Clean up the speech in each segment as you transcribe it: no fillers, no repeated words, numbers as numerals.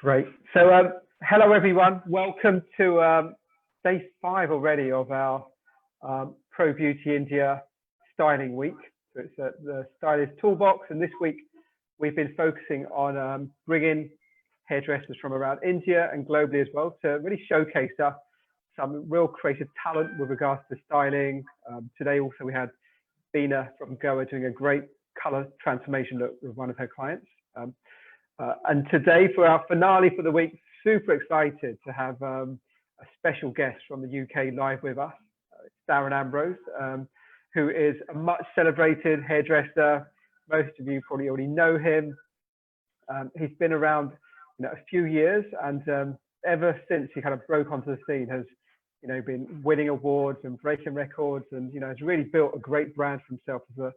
Great. So, hello everyone. Welcome to day 5 already of our Pro Beauty India Styling Week. So it's the Stylist Toolbox, and this week we've been focusing on bringing hairdressers from around India and globally as well to really showcase some real creative talent with regards to styling. Today also we had Bina from Goa doing a great color transformation look with one of her clients. And today for our finale for the week, super excited to have a special guest from the UK live with us. It's Darren Ambrose, who is a much celebrated hairdresser. Most of you probably already know him. He's been around a few years, and ever since he kind of broke onto the scene has been winning awards and breaking records, and has really built a great brand for himself as a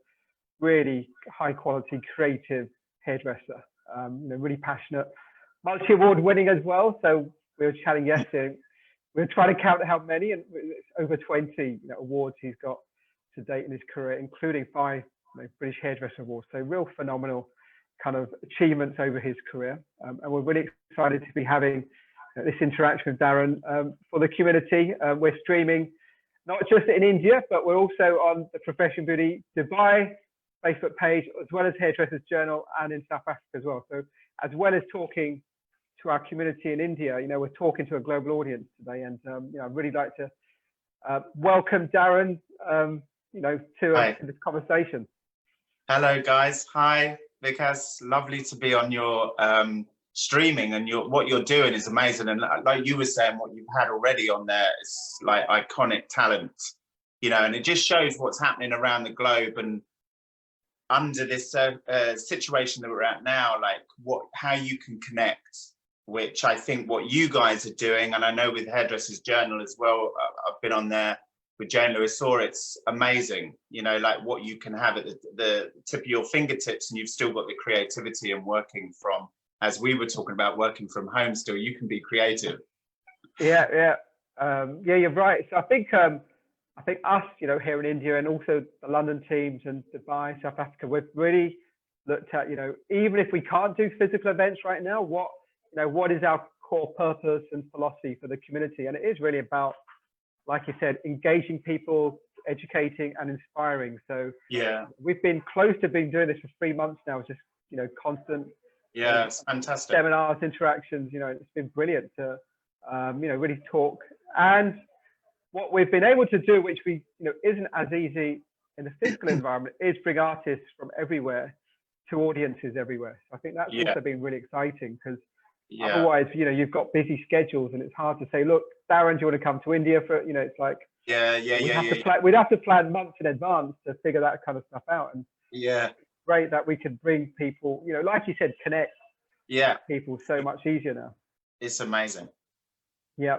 really high quality creative hairdresser. Really passionate, multi-award winning as well. So we were chatting yesterday. We were trying to count how many, and it's over 20 awards he's got to date in his career, including 5 British Hairdresser Awards. So real phenomenal kind of achievements over his career. And we're really excited to be having this interaction with Darren for the community. We're streaming not just in India, but we're also on the Profession Beauty Dubai Facebook page, as well as Hairdressers Journal, and in South Africa as well. So as well as talking to our community in India, we're talking to a global audience today. And I'd really like to welcome Darren to this conversation. Hello guys. Hi Vikas, lovely to be on your streaming, and what you're doing is amazing. And like you were saying, what you've had already on there is like iconic talent, and it just shows what's happening around the globe. And under this situation that we're at now, like how you can connect, which I think what you guys are doing, and I know with Hairdressers Journal as well, I've been on there with Jane Lewis-Saw, it's amazing, like what you can have at the tip of your fingertips, and you've still got the creativity and working from, as we were talking about, working from home still, you can be creative. Yeah, you're right. So I think us, here in India, and also the London teams and Dubai, South Africa, we've really looked at, even if we can't do physical events right now, what is our core purpose and philosophy for the community? And it is really about, like you said, engaging people, educating and inspiring. So yeah, we've been close to being doing this for 3 months now, just, constant. Yeah, it's fantastic. Seminars, interactions, it's been brilliant to, really talk. And what we've been able to do, which we isn't as easy in the physical environment, is bring artists from everywhere to audiences everywhere. So I think that's also been really exciting, because otherwise, you've got busy schedules, and it's hard to say, look, Darren, do you want to come to India for, it's like, we'd have to plan months in advance to figure that kind of stuff out. And it's great that we can bring people, like you said, connect people so much easier now. It's amazing. Yeah.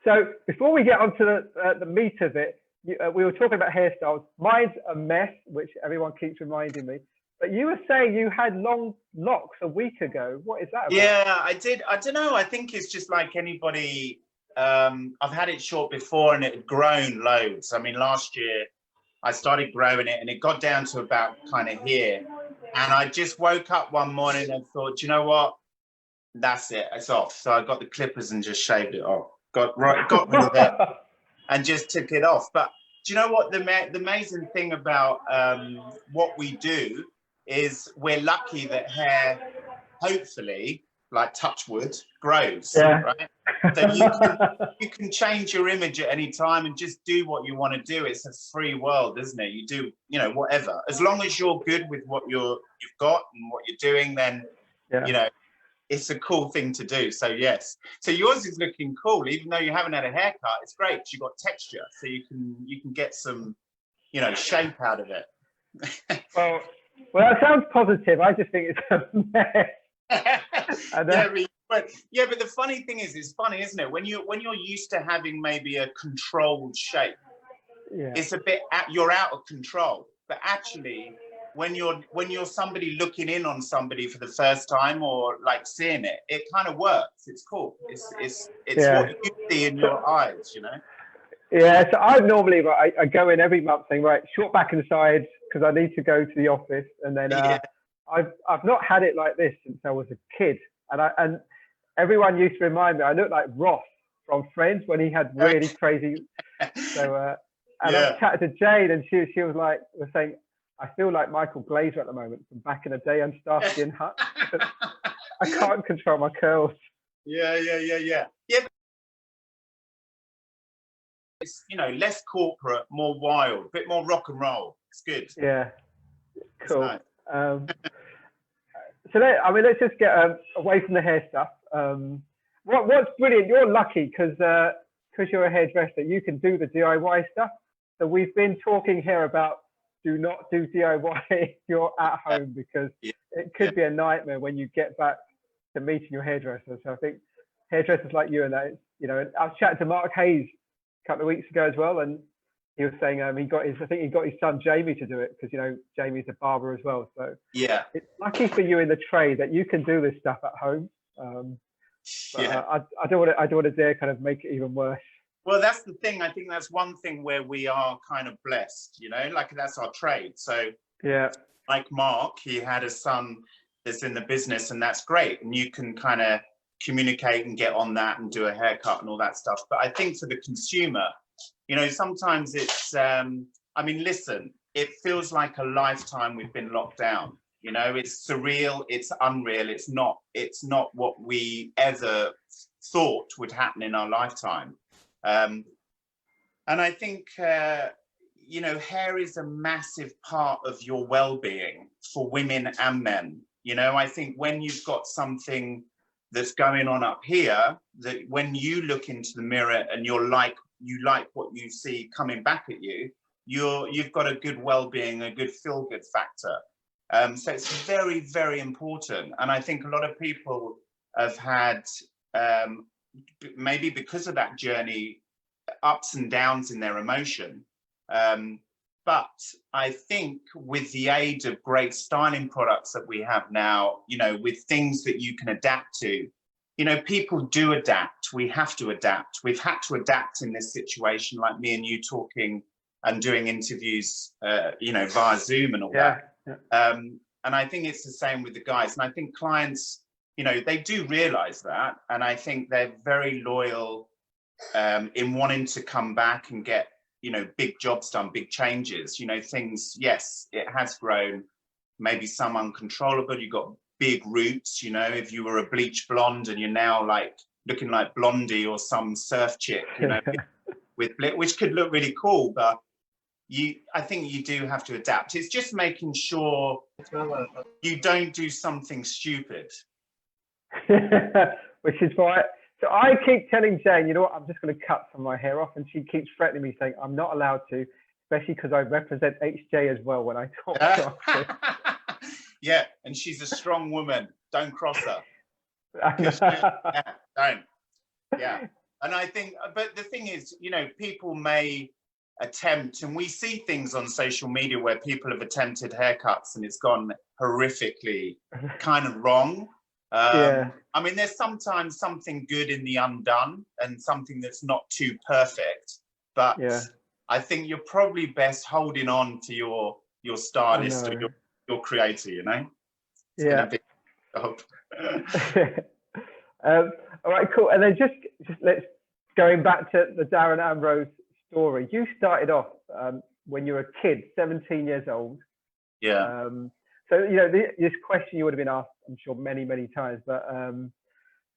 So before we get onto the meat of it, we were talking about hairstyles. Mine's a mess, which everyone keeps reminding me. But you were saying you had long locks a week ago. What is that about? Yeah, I did. I don't know. I think it's just like anybody. I've had it short before, and it had grown loads. I mean, last year I started growing it, and it got down to about kind of here. And I just woke up one morning and thought, you know what? That's it. It's off. So I got the clippers and just shaved it off. Got rid of it and just took it off. But do you know what the amazing thing about what we do is we're lucky that hair, hopefully, like touch wood, grows, right? So you can change your image at any time and just do what you want to do. It's a free world, isn't it? You do, whatever. As long as you're good with what you've got and what you're doing, then, it's a cool thing to do. So yes. So yours is looking cool, even though you haven't had a haircut. It's great because you've got texture, so you can get some, shape out of it. well, that sounds positive. I just think it's a mess. but the funny thing is, it's funny, isn't it? When you're used to having maybe a controlled shape, it's a bit you're out of control. But actually, when you're somebody looking in on somebody for the first time, or like seeing it, it kind of works. It's cool. It's what you see in your eyes, Yeah, so I normally, I go in every month saying, right, short back and sides, because I need to go to the office. And then I've not had it like this since I was a kid. And everyone used to remind me I look like Ross from Friends when he had really crazy. So, and Yeah. I chatted to Jane, and she was saying, I feel like Michael Glazer at the moment from back in the day on Starsky and Hutch. I can't control my curls. Yeah. It's, you know, less corporate, more wild, a bit more rock and roll. It's good. Yeah, cool. Nice. So let's just get away from the hair stuff. What's brilliant? You're lucky because you're a hairdresser. You can do the DIY stuff. So we've been talking here about do not do DIY if you're at home, because it could be a nightmare when you get back to meeting your hairdresser. So I think hairdressers like you and that, you know, I was chatting to Mark Hayes a couple of weeks ago as well, and he was saying I think he got his son Jamie to do it, because, you know, Jamie's a barber as well. So yeah, it's lucky for you in the trade that you can do this stuff at home. I don't want to dare kind of make it even worse. Well, that's the thing. I think that's one thing where we are kind of blessed, you know, like that's our trade. So yeah, like Mark, he had a son that's in the business, and that's great. And you can kind of communicate and get on that and do a haircut and all that stuff. But I think for the consumer, you know, sometimes it's, I mean, listen, it feels like a lifetime we've been locked down. You know, it's surreal, it's unreal, it's not what we ever thought would happen in our lifetime. And I think, you know, hair is a massive part of your well-being for women and men. You know, I think when you've got something that's going on up here, that when you look into the mirror and you like what you see coming back at you, you've got a good well-being, a good feel-good factor. So it's very, very important. And I think a lot of people have had, maybe because of that journey, ups and downs in their emotion. But I think with the aid of great styling products that we have now, you know, with things that you can adapt to, you know, people do adapt. We have to adapt. We've had to adapt in this situation, like me and you talking and doing interviews, you know, via Zoom and all that. Yeah. And I think it's the same with the guys. And I think clients, you know, they do realize that. And I think they're very loyal in wanting to come back and get, you know, big jobs done, big changes, you know, things. Yes, it has grown, maybe some uncontrollable. You've got big roots, you know, if you were a bleach blonde and you're now like looking like Blondie or some surf chick, you know, with which could look really cool, but I think you do have to adapt. It's just making sure you don't do something stupid. Which is why, so I keep telling Jane, you know what, I'm just going to cut some of my hair off, and she keeps threatening me saying I'm not allowed to, especially because I represent HJ as well when I talk to her. Yeah, and she's a strong woman. Don't cross her. Don't. Yeah. And I think, but the thing is, you know, people may attempt, and we see things on social media where people have attempted haircuts and it's gone horrifically kind of wrong. I mean, there's sometimes something good in the undone and something that's not too perfect, but I think you're probably best holding on to your stylist or your creator, you know? All right, cool. And then just let's going back to the Darren Ambrose story. You started off when you were a kid, 17 years old. Yeah. So, you know, this question you would have been asked, I'm sure, many, many times, but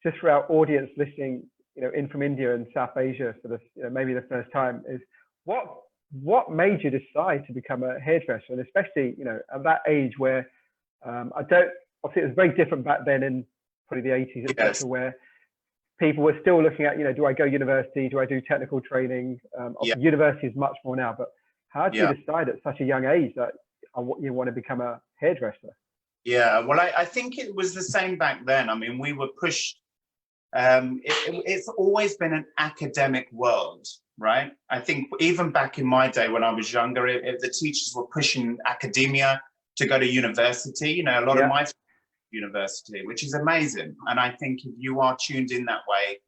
just for our audience listening, you know, in from India and South Asia for the, you know, maybe the first time, is what made you decide to become a hairdresser? And especially, you know, at that age where obviously it was very different back then in probably the 80s, etc., where people were still looking at, you know, do I go university? Do I do technical training? University is much more now, but how did you decide at such a young age that you want to become a hairdresser? Yeah, well, I think it was the same back then. I mean, we were pushed. It's always been an academic world, right? I think even back in my day when I was younger, the teachers were pushing academia to go to university. You know, a lot of my university, which is amazing. And I think if you are tuned in that way,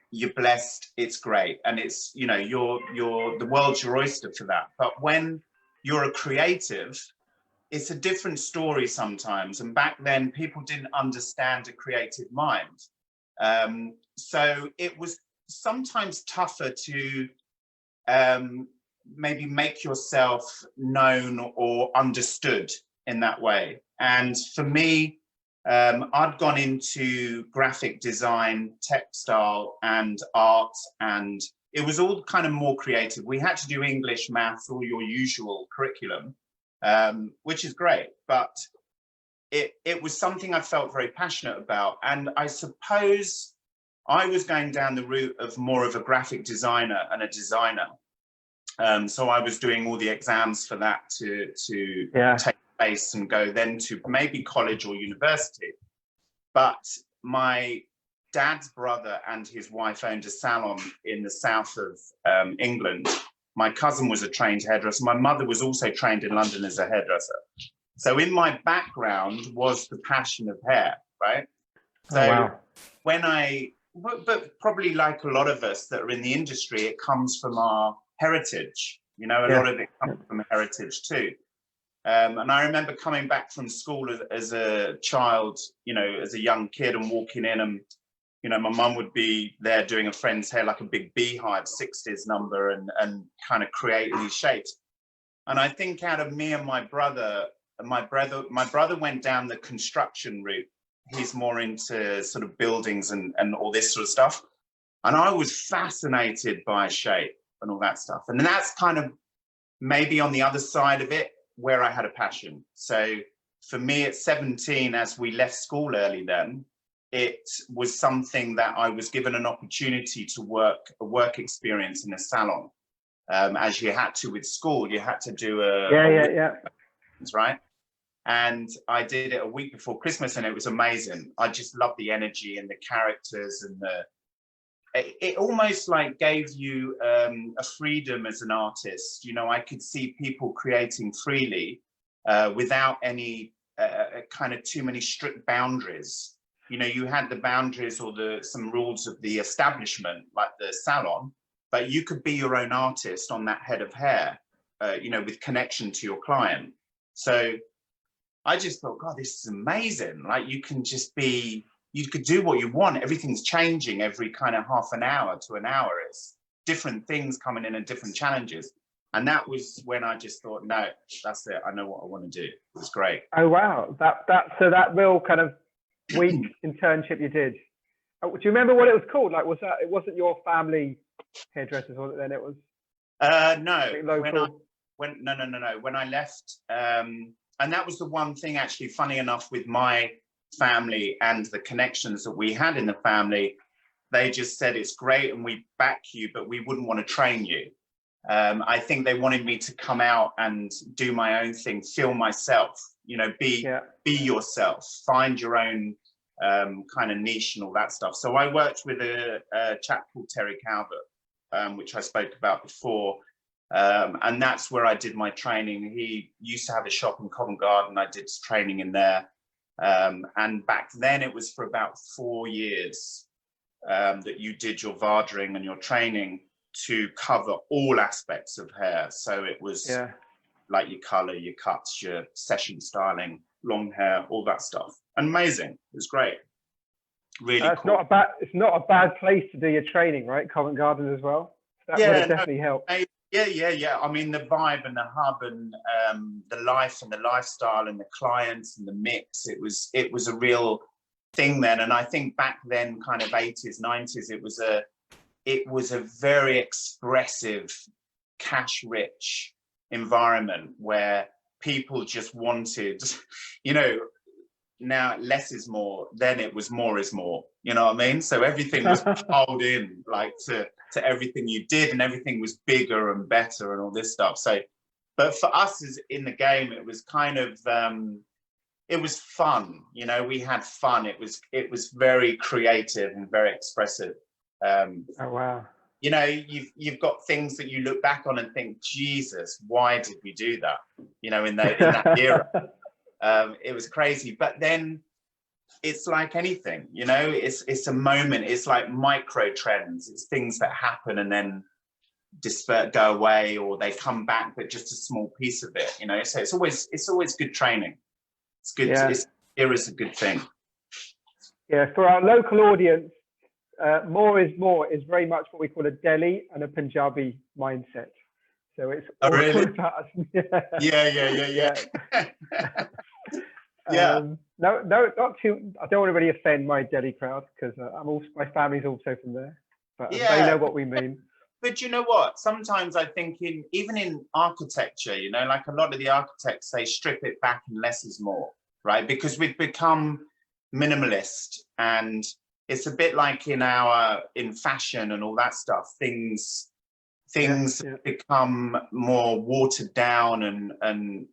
you're blessed. It's great, and it's, you know, the world's your oyster for that. But when you're a creative, it's a different story sometimes. And back then, people didn't understand a creative mind. So it was sometimes tougher to maybe make yourself known or understood in that way. And for me, I'd gone into graphic design, textile and art, and it was all kind of more creative. We had to do English, maths, all your usual curriculum, which is great, but it was something I felt very passionate about. And I suppose I was going down the route of more of a graphic designer and a designer. So I was doing all the exams for that to take place and go then to maybe college or university. But my dad's brother and his wife owned a salon in the south of England. My cousin was a trained hairdresser. My mother was also trained in London as a hairdresser. So in my background was the passion of hair, right? So when but probably like a lot of us that are in the industry, it comes from our heritage. You know, a lot of it comes from heritage too. And I remember coming back from school as a child, you know, as a young kid and walking in and, you know, my mum would be there doing a friend's hair like a big beehive 60s number and kind of creating these shapes. And I think out of me and my brother went down the construction route. He's more into sort of buildings and all this sort of stuff. And I was fascinated by shape and all that stuff. And that's kind of maybe on the other side of it where I had a passion. So for me at 17, as we left school early then, it was something that I was given an opportunity to a work experience in a salon. As you had to with school, you had to do right? And I did it a week before Christmas and it was amazing. I just loved the energy and the characters and it almost like gave you a freedom as an artist. You know, I could see people creating freely without any kind of too many strict boundaries. You know, you had the boundaries or some rules of the establishment, like the salon, but you could be your own artist on that head of hair, you know, with connection to your client. So I just thought, God, this is amazing. Like you can just be, you could do what you want. Everything's changing every kind of half an hour to an hour. It's different things coming in and different challenges. And that was when I just thought, no, that's it. I know what I want to do. It was great. Oh, wow. So that real kind of week internship you did, do you remember what it was called? Like, it wasn't your family hairdressers, was it then? It was no. Local. No. When I left, and that was the one thing actually, funny enough, with my family and the connections that we had in the family, they just said, it's great and we back you, but we wouldn't want to train you. I think they wanted me to come out and do my own thing, feel myself, you know, be yourself, find your own kind of niche and all that stuff. So I worked with a chap called Terry Calvert, which I spoke about before. And that's where I did my training. He used to have a shop in Covent Garden. I did training in there. And back then it was for about 4 years that you did your vardering and your training to cover all aspects of hair. So it was like your color, your cuts, your session styling, long hair, all that stuff. Amazing. It was great. Really cool. It's not a bad place to do your training, right? Covent Garden as well. That would have definitely helped. Yeah. I mean, the vibe and the hub and the life and the lifestyle and the clients and the mix, it was a real thing then. And I think back then, kind of 80s, 90s, it was a very expressive, cash-rich environment where people just wanted, you know, now less is more, then it was more is more, you know what I mean? So everything was piled in like to everything you did, and everything was bigger and better and all this stuff. So, but for us as in the game, it was kind of, it was fun, you know, we had fun. It was very creative and very expressive. Oh, wow. You know, you've got things that you look back on and think, Jesus, why did we do that? You know, in that era. It was crazy. But then it's like anything, you know, it's a moment. It's like micro trends. It's things that happen and then go away, or they come back, but just a small piece of it, you know. So it's always good training. It's good. Era is a good thing. Yeah, for our local audience, more is more is very much what we call a Delhi and a Punjabi mindset. So it's Oh, all really? about Yeah. Yeah. No, not too. I don't want to really offend my Delhi crowd because my family's also from there, but they know what we mean. But you know what? Sometimes I think even in architecture, you know, like a lot of the architects say strip it back and less is more, right? Because we've become minimalist, and it's a bit like in fashion and all that stuff. Things become more watered down and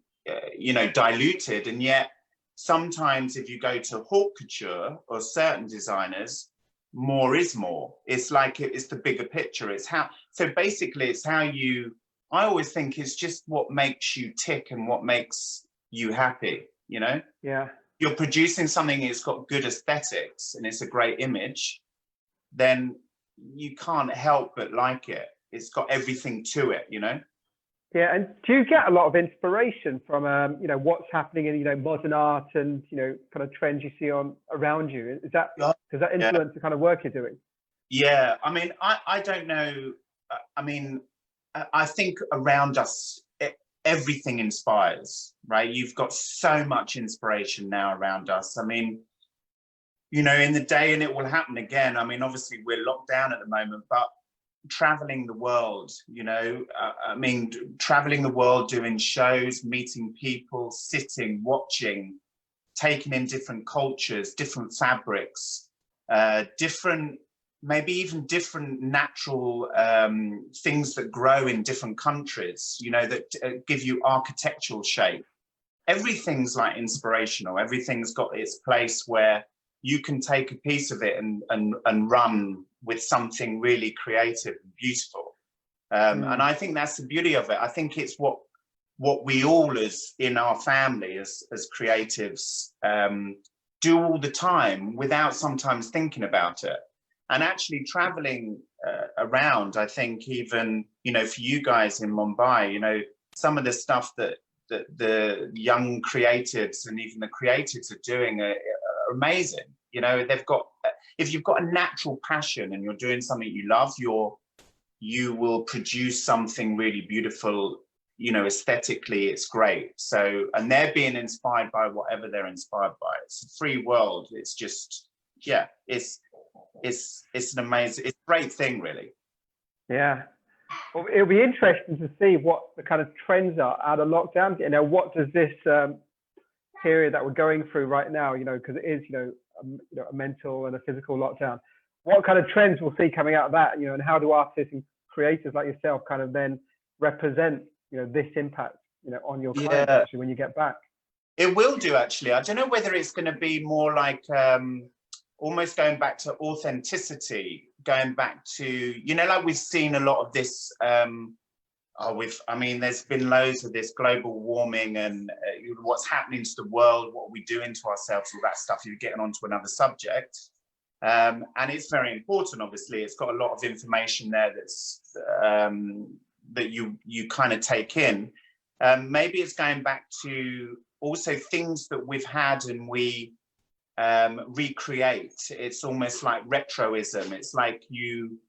you know, diluted, and yet sometimes if you go to haute couture or certain designers, more is more. It's like it's the bigger picture. It's how, so basically it's how you, I always think it's just what makes you tick and what makes you happy, you know? Yeah. You're producing something that's got good aesthetics and it's a great image, then you can't help but like it. It's got everything to it, you know? Yeah, and do you get a lot of inspiration from you know, what's happening in, you know, modern art and, you know, kind of trends you see around you? Does that influence the kind of work you're doing? Yeah, I mean, I don't know. I mean, I think around us everything inspires, right? You've got so much inspiration now around us. I mean, you know, in the day, and it will happen again. I mean, obviously we're locked down at the moment, but traveling the world, you know, I mean, traveling the world, doing shows, meeting people, sitting, watching, taking in different cultures, different fabrics, maybe even different natural things that grow in different countries, you know, that give you architectural shape. Everything's like inspirational. Everything's got its place where you can take a piece of it and run with something really creative and beautiful. And I think that's the beauty of it. I think it's what we all as in our family as creatives do all the time without sometimes thinking about it. And actually traveling around, I think even, you know, for you guys in Mumbai, you know, some of the stuff that the young creatives and even the creatives are doing are amazing. You know, they've got, if you've got a natural passion and you're doing something you love, you will produce something really beautiful. You know, aesthetically, it's great. So, and they're being inspired by whatever they're inspired by. It's a free world. It's just, yeah, it's an amazing, it's a great thing, really. Yeah. Well, it'll be interesting to see what the kind of trends are out of lockdown. You know, what does this period that we're going through right now, you know, because it is, you know, a mental and a physical lockdown. What kind of trends we'll see coming out of that, you know, and how do artists and creators like yourself kind of then represent, you know, this impact, you know, on your clients actually when you get back? It will do, actually. I don't know whether it's going to be more like almost going back to authenticity, going back to, you know, like we've seen a lot of this. I mean, there's been loads of this global warming and what's happening to the world, what we do into ourselves, all that stuff. You're getting onto another subject. And it's very important, obviously. It's got a lot of information there that's that you kind of take in. Maybe it's going back to also things that we've had and we recreate. It's almost like retroism. It's like you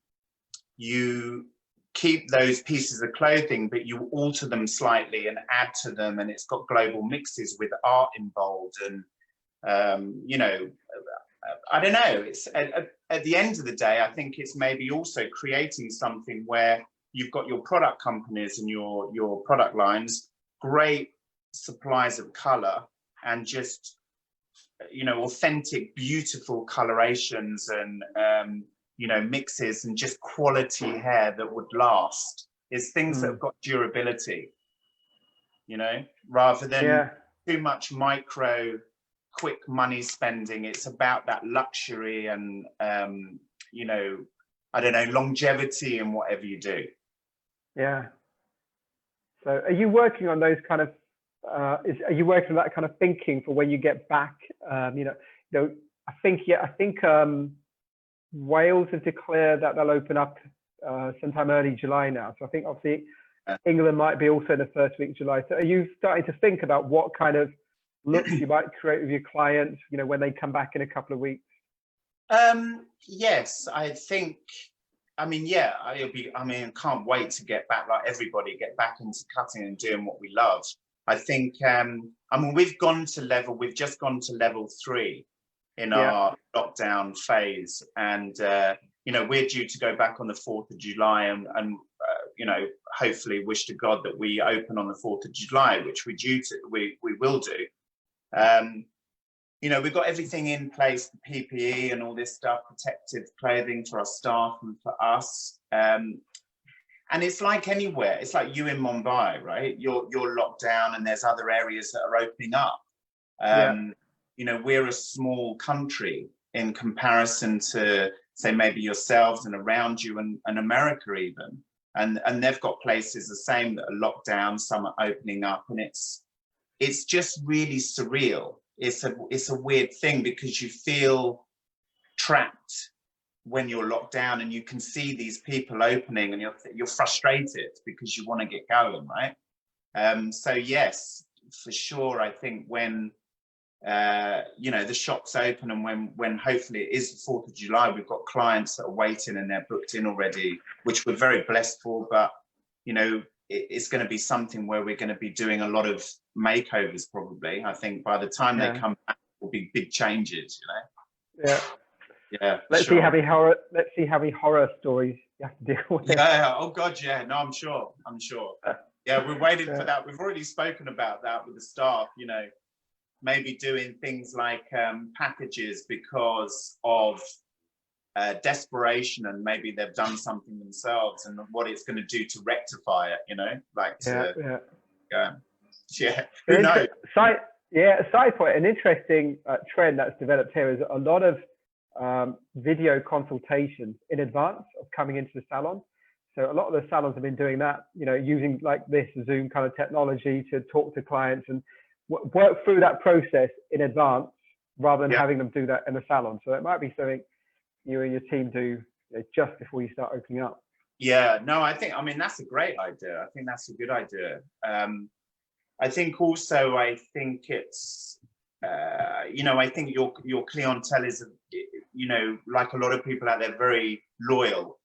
keep those pieces of clothing, but you alter them slightly and add to them, and it's got global mixes with art involved. And you know, I don't know. It's at the end of the day, I think it's maybe also creating something where you've got your product companies and your product lines, great supplies of color, and just, you know, authentic, beautiful colorations and you know, mixes and just quality hair that would last. It's things that have got durability, you know, rather than too much micro, quick money spending. It's about that luxury and, you know, I don't know, longevity in whatever you do. Yeah. So are you working on those kind of, are you working on that kind of thinking for when you get back? You know, I think Wales have declared that they'll open up sometime early July now. So I think obviously England might be also in the first week of July. So are you starting to think about what kind of looks you might create with your clients, you know, when they come back in a couple of weeks? Yes, I think, I mean, yeah, I can't wait to get back, like everybody, get back into cutting and doing what we love. I think, I mean, we've just gone to level 3 in our lockdown phase. And, you know, we're due to go back on the 4th of July and you know, hopefully wish to God that we open on the 4th of July, which we will do. You know, we've got everything in place, the PPE and all this stuff, protective clothing for our staff and for us. And it's like anywhere, it's like you in Mumbai, right? You're locked down and there's other areas that are opening up. You know, we're a small country in comparison to, say, maybe yourselves and around you and America even. And they've got places the same that are locked down, some are opening up, and it's just really surreal. It's a weird thing because you feel trapped when you're locked down and you can see these people opening and you're frustrated because you want to get going, right? So yes, for sure, I think when you know, the shops open and when hopefully it is the 4th of July, we've got clients that are waiting and they're booked in already, which we're very blessed for. But you know, it's going to be something where we're going to be doing a lot of makeovers probably. I think by the time they come back, will be big changes, you know. Yeah. Let's see how many horror stories you have to deal with. Yeah. Oh God, yeah. No, I'm sure. Yeah, we're waiting for that. We've already spoken about that with the staff, you know, maybe doing things like packages because of desperation, and maybe they've done something themselves and what it's going to do to rectify it, you know, like who knows? Side point, an interesting trend that's developed here is a lot of video consultations in advance of coming into the salon. So a lot of the salons have been doing that, you know, using like this Zoom kind of technology to talk to clients and work through that process in advance rather than having them do that in the salon. So it might be something you and your team do, you know, just before you start opening up. Yeah, no, I mean, that's a great idea. I think that's a good idea. I think also, I think it's, you know, I think your clientele is, you know, like a lot of people out there, very loyal.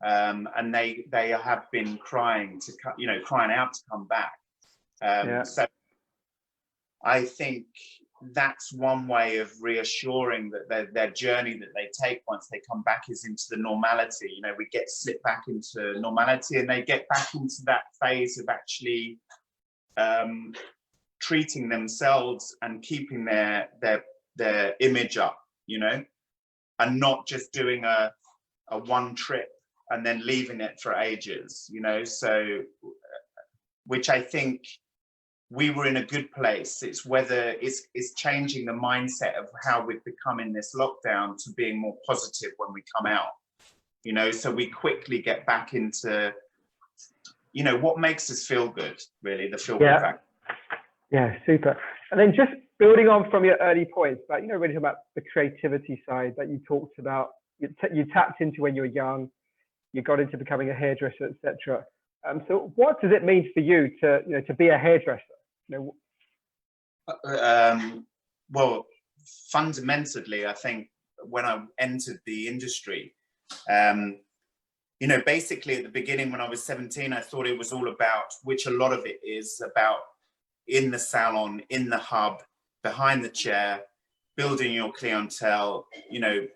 And they have been crying out to come back. So I think that's one way of reassuring that their journey that they take once they come back is into the normality. You know, we get slipped back into normality and they get back into that phase of actually treating themselves and keeping their image up, you know, and not just doing a one trip and then leaving it for ages, you know. So, which I think we were in a good place. It's whether it's changing the mindset of how we've become in this lockdown to being more positive when we come out, you know, so we quickly get back into, you know, what makes us feel good, really, the feel good factor. Yeah, super. And then just building on from your early points, but, you know, really about the creativity side that you talked about, you tapped into when you were young, you got into becoming a hairdresser, etc. So what does it mean for you to, you know, to be a hairdresser? You know, well, fundamentally, I think when I entered the industry, you know, basically at the beginning when I was 17, I thought it was all about, which a lot of it is about, in the salon, in the hub, behind the chair, building your clientele, you know,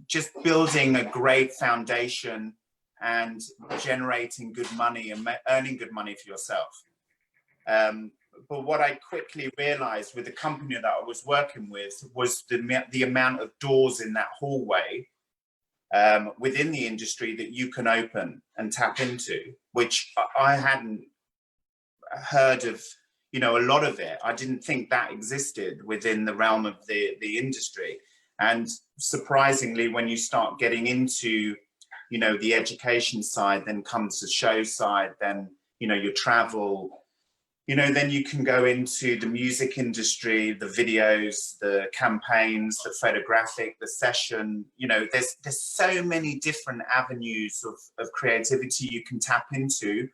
just building a great foundation and generating good money and earning good money for yourself. But what I quickly realized with the company that I was working with was the amount of doors in that hallway within the industry that you can open and tap into, which I hadn't heard of, you know, a lot of it. I didn't think that existed within the realm of the industry. And surprisingly, when you start getting into, you know, the education side, then comes the show side, then, you know, your travel, you know, then you can go into the music industry, the videos, the campaigns, the photographic, the session, you know, there's so many different avenues of creativity you can tap into,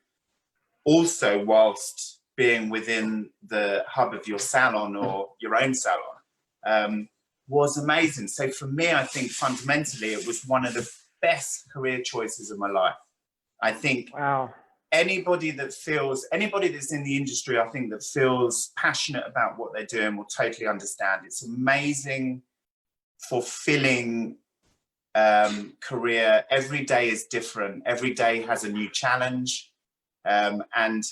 also whilst being within the hub of your salon or your own salon. was amazing. So for me, I think fundamentally it was one of the best career choices of my life. I think wow. anybody that's in the industry, I think that feels passionate about what they're doing will totally understand. It's amazing, fulfilling career. Every day is different. Every day has a new challenge. And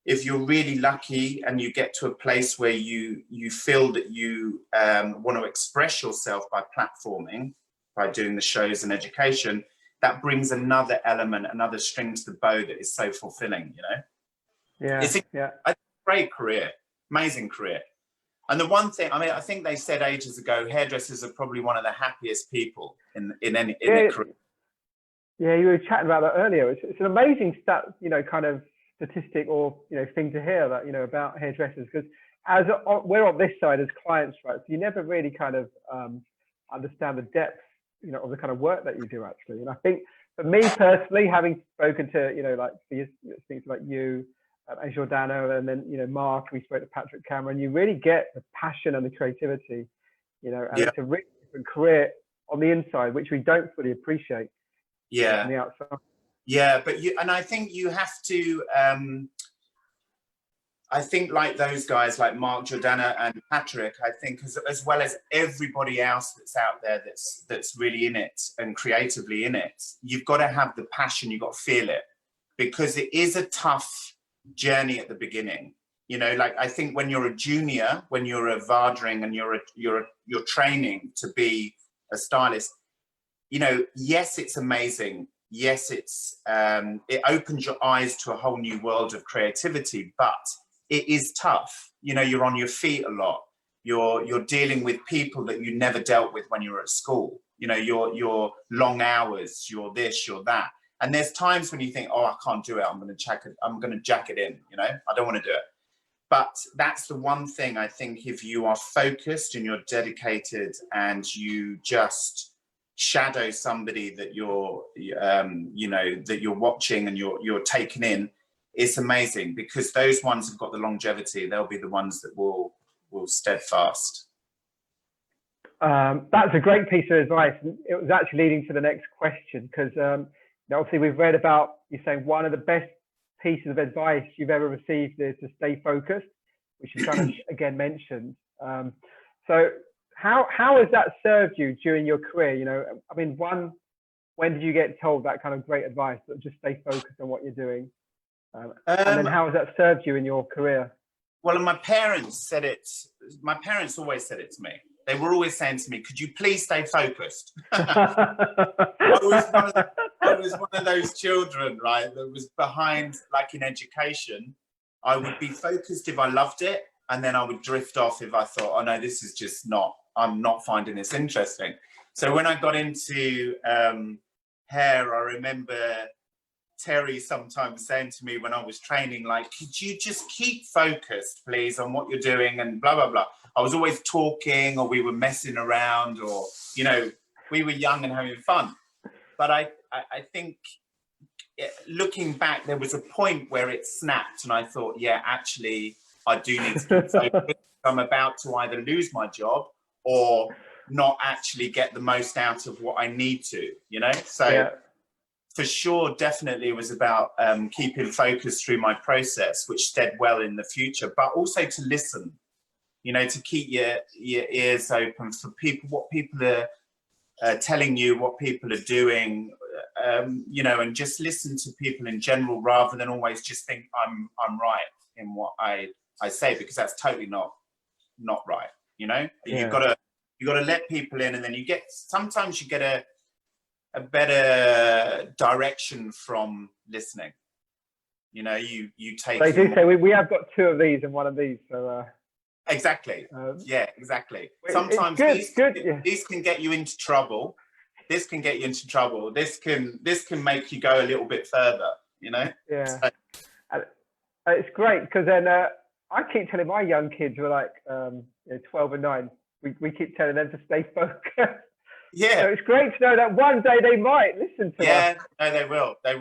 if you're really lucky and you get to a place where you feel that you want to express yourself by platforming, by doing the shows and education, that brings another element, another string to the bow that is so fulfilling, you know? Yeah, it's a great career, amazing career. And the one thing, I mean, I think they said ages ago, hairdressers are probably one of the happiest people in their career. Yeah, you were chatting about that earlier. It's an amazing stat, you know, kind of statistic or, you know, thing to hear that, you know, about hairdressers, because as we're on this side as clients, right? So you never really kind of understand the depth, you know, of the kind of work that you do actually. And I think for me personally, having spoken to, you know, like things like you, and Giordano, and then, you know, Mark, we spoke to Patrick Cameron, you really get the passion and the creativity, you know, and it's a really different career on the inside, which we don't fully appreciate on the outside. Yeah, but I think you have to, I think like those guys like Mark, Giordano and Patrick, I think as well as everybody else that's out there that's really in it and creatively in it, you've got to have the passion, you've got to feel it, because it is a tough journey at the beginning. You know, like I think when you're a junior, when you're a vardering and you're training to be a stylist, you know, yes, it's amazing. Yes, it opens your eyes to a whole new world of creativity, but it is tough. You know, you're on your feet a lot. You're dealing with people that you never dealt with when you were at school. You know, your long hours, you're this, you're that. And there's times when you think, oh, I can't do it. I'm going to jack it in. You know, I don't want to do it. But that's the one thing I think, if you are focused and you're dedicated and you just shadow somebody that you're, you know, that you're watching and you're taking in, it's amazing, because those ones have got the longevity. They'll be the ones that will steadfast. That's a great piece of advice. It was actually leading to the next question, because obviously we've read about you saying one of the best pieces of advice you've ever received is to stay focused, which you kind of again mentioned. So how has that served you during your career? You know, I mean, when did you get told that kind of great advice, that just stay focused on what you're doing? And then how has that served you in your career? Well, my parents said it. My parents always said it to me. They were always saying to me, could you please stay focused? I was one of those children, right, that was behind, like in education. I would be focused if I loved it, and then I would drift off if I thought, oh no, this is just not, I'm not finding this interesting. So when I got into hair, I remember Terry sometimes saying to me when I was training, like, could you just keep focused, please, on what you're doing, and blah, blah, blah. I was always talking, or we were messing around, or, you know, we were young and having fun. But I think looking back, there was a point where it snapped and I thought, yeah, actually, I do need to keep focused. I'm about to either lose my job or not actually get the most out of what I need to, you know? So for sure, definitely it was about keeping focus through my process, which stead well in the future, but also to listen, you know, to keep your ears open for people, what people are telling you, what people are doing, you know, and just listen to people in general, rather than always just think I'm right in what I say, because that's totally not right, you know. You've got to let people in, and then sometimes you get a better direction from listening. You know, you take. They do say we have got two of these and one of these, so. Exactly. Yeah, exactly. Sometimes these can get you into trouble. This can get you into trouble. This can make you go a little bit further, you know? Yeah. So. It's great, because then I keep telling my young kids who are like 12 and 9, we keep telling them to stay focused. Yeah. So it's great to know that one day they might listen to us. Yeah, no, they will. They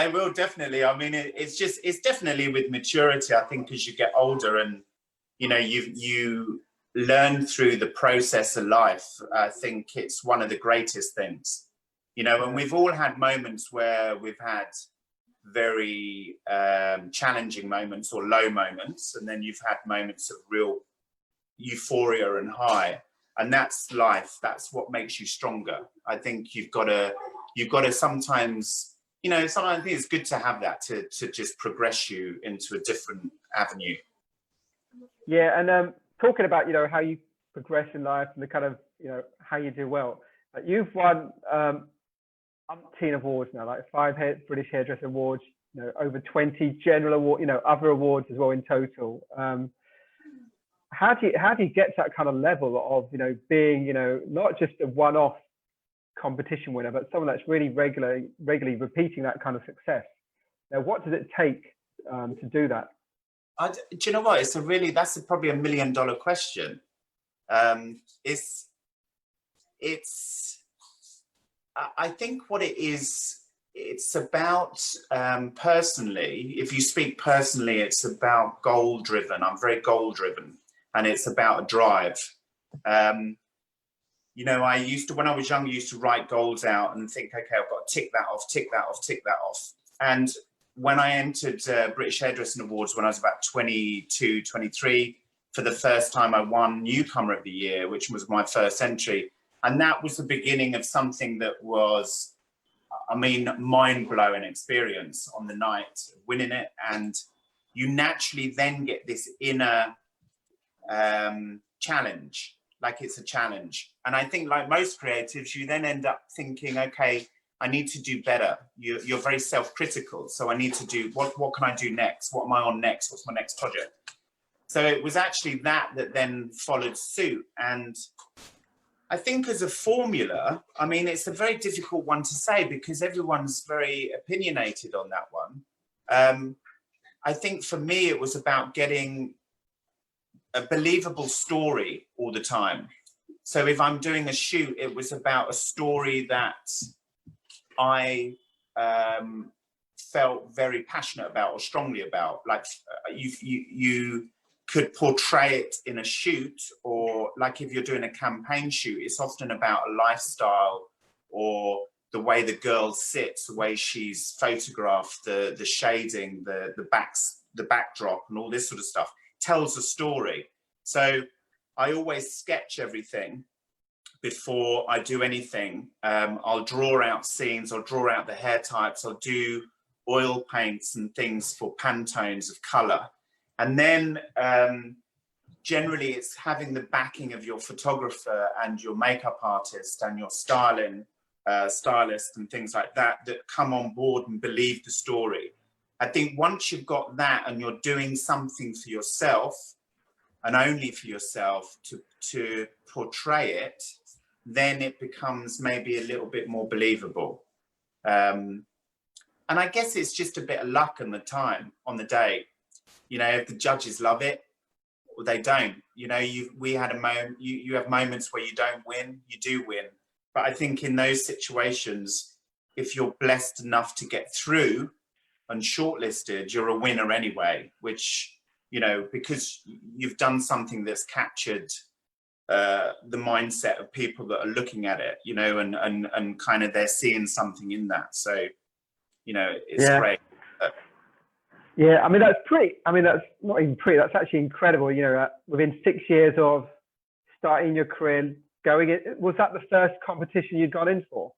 will definitely. I mean, it's definitely with maturity, I think, as you get older, and you know, learn through the process of life. I think it's one of the greatest things, you know, and we've all had moments where we've had very challenging moments or low moments, and then you've had moments of real euphoria and high, and that's life. That's what makes you stronger. I think you've got to sometimes, you know, sometimes I think it's good to have that to just progress you into a different avenue. Yeah, and talking about, you know, how you progress in life and the kind of, you know, how you do well. You've won umpteen awards now, like 5 British Hairdresser Awards, you know, over 20 general award, you know, other awards as well in total. How do you get to that kind of level of, you know, being, you know, not just a one-off competition winner, but someone that's really regularly repeating that kind of success? Now, what does it take to do that? Do you know what? That's probably $1 million question. I think what it is, it's about, personally, if you speak personally, it's about goal driven. I'm very goal driven, and it's about a drive. You know, when I was young, I used to write goals out and think, okay, I've got to tick that off, tick that off, tick that off. And when I entered British Hairdressing Awards when I was about 22, 23, for the first time I won Newcomer of the Year, which was my first entry. And that was the beginning of something that was, I mean, mind-blowing experience on the night, winning it. And you naturally then get this inner challenge, like it's a challenge. And I think, like most creatives, you then end up thinking, okay, I need to do better. You're very self-critical. So I need to do, what can I do next? What am I on next? What's my next project? So it was actually that then followed suit. And I think as a formula, I mean, it's a very difficult one to say because everyone's very opinionated on that one. I think for me, it was about getting a believable story all the time. So if I'm doing a shoot, it was about a story that I felt very passionate about or strongly about. Like you could portray it in a shoot, or like if you're doing a campaign shoot, it's often about a lifestyle or the way the girl sits, the way she's photographed, the shading, the backdrop and all this sort of stuff tells a story. So I always sketch everything before I do anything. I'll draw out scenes, I'll draw out the hair types, I'll do oil paints and things for Pantones of color. And then generally it's having the backing of your photographer and your makeup artist and your stylist and things like that come on board and believe the story. I think once you've got that and you're doing something for yourself and only for yourself to portray it, then it becomes maybe a little bit more believable. And I guess it's just a bit of luck on the time, on the day. You know, if the judges love it or they don't, you know, we had a moment, you have moments where you don't win, you do win. But I think in those situations, if you're blessed enough to get through and shortlisted, you're a winner anyway, which, you know, because you've done something that's captured the mindset of people that are looking at it, you know, and kind of they're seeing something in that. So, you know, it's great. Yeah, I mean, that's not even pretty, that's actually incredible. You know, within 6 years of starting your career, was that the first competition you'd gone in for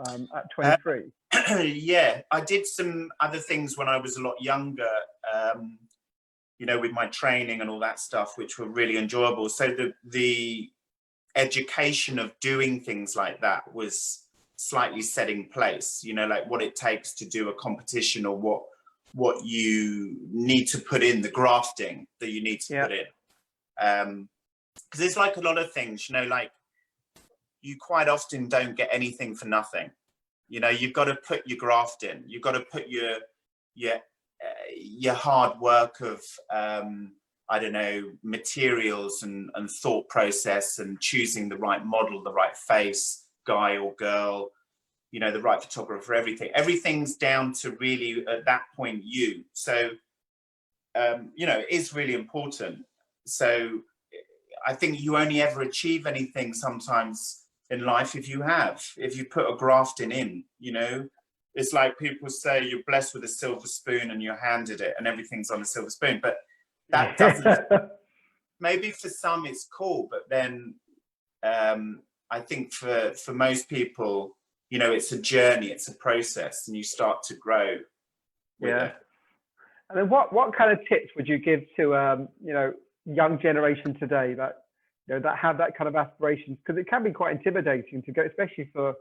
at 23? Yeah, I did some other things when I was a lot younger, you know, with my training and all that stuff, which were really enjoyable. So the education of doing things like that was slightly set in place, you know, like what it takes to do a competition or what you need to put in, the grafting that you need to put in. Because it's like a lot of things, you know, like you quite often don't get anything for nothing. You know, you've got to put your graft in. You've got to put your hard work of, I don't know, materials and thought process and choosing the right model, the right face, guy or girl, you know, the right photographer, everything's down to really at that point you. So you know, it is really important. So I think you only ever achieve anything sometimes in life if you put a grafting in, you know. It's like people say you're blessed with a silver spoon and you're handed it and everything's on a silver spoon, but that doesn't, maybe for some it's cool, but then I think for most people, you know, it's a journey, it's a process, and you start to grow with it. And then what kind of tips would you give to you know, young generation today that, you know, that have that kind of aspirations? Because it can be quite intimidating to go, especially for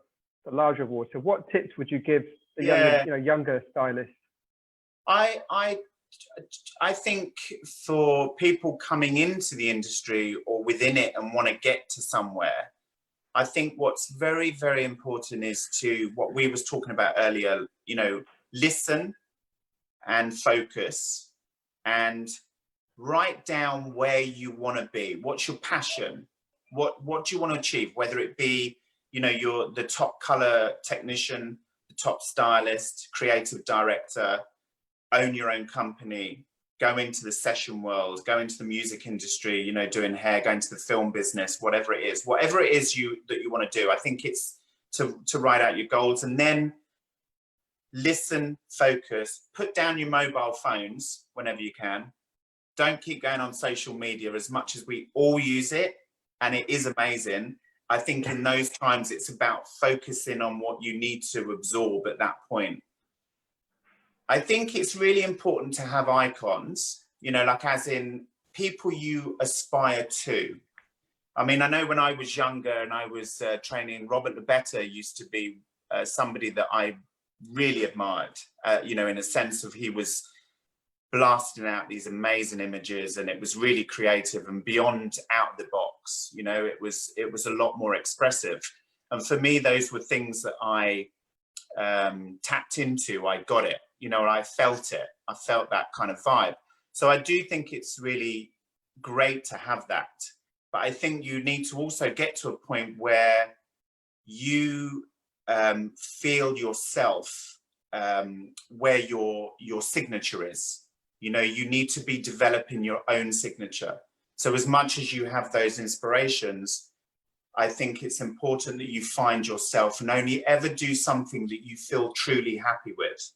the larger awards. So what tips would you give the younger, you know, younger stylists? I think for people coming into the industry or within it and want to get to somewhere, I think what's very, very important is to what we was talking about earlier, you know, listen and focus and write down where you want to be. What's your passion? What do you want to achieve? Whether it be, you know, you're the top color technician, the top stylist, creative director, own your own company, go into the session world, go into the music industry, you know, doing hair, go into the film business, whatever it is that you want to do. I think it's to write out your goals and then listen, focus, put down your mobile phones whenever you can. Don't keep going on social media as much as we all use it, and it is amazing. I think in those times it's about focusing on what you need to absorb at that point. I think it's really important to have icons, you know, like as in people you aspire to. I mean, I know when I was younger and I was training, Robert Lebetta used to be somebody that I really admired, you know, in a sense of he was blasting out these amazing images and it was really creative and beyond out of the box. You know, it was a lot more expressive. And for me, those were things that I tapped into. I got it, you know, I felt it. I felt that kind of vibe. So I do think it's really great to have that. But I think you need to also get to a point where you feel yourself, where your signature is. You know, you need to be developing your own signature. So as much as you have those inspirations, I think it's important that you find yourself and only ever do something that you feel truly happy with,